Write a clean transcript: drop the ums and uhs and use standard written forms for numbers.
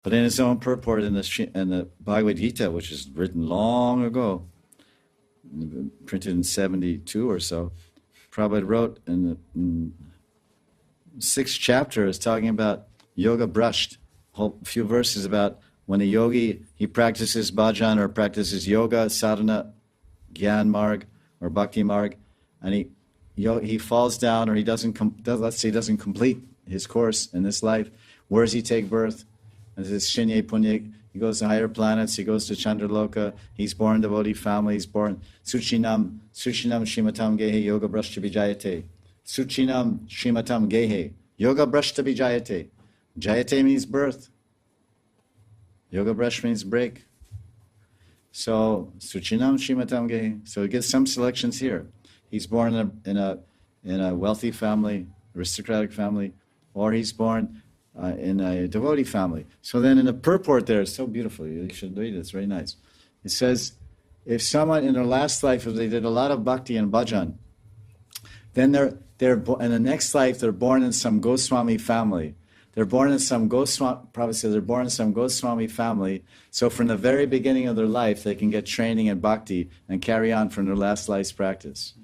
But in his own purport in the Bhagavad Gita, which is written long ago, printed in 72 or so, Prabhupada wrote in the 6th chapter is talking about yoga brushed. A few verses about when a yogi, he practices bhajan or practices yoga, sadhana, gyan marg or bhakti marg, and he falls down or he doesn't complete his course in this life. Where does he take birth? This is Shinye Punya. He goes to higher planets. He goes to Chandraloka. He's born in devotee family. He's born Suchinam Shrimatam Gehe Yoga Brashta Vijayate. Suchinam Shrimatam Gehe Yoga Brashta Vijayate. Jayate means birth. Yoga Brush means break. So Suchinam Shrimatam Gehe. So he gets some selections here. He's born in a wealthy family, aristocratic family, or he's born in a devotee family. So then in the purport there, it's so beautiful, you should read it, it's very nice. It says, if someone in their last life, if they did a lot of bhakti and bhajan, then they're in the next life, they're born in some Goswami family. They're born in some Goswami family, so from the very beginning of their life, they can get training in bhakti and carry on from their last life's practice.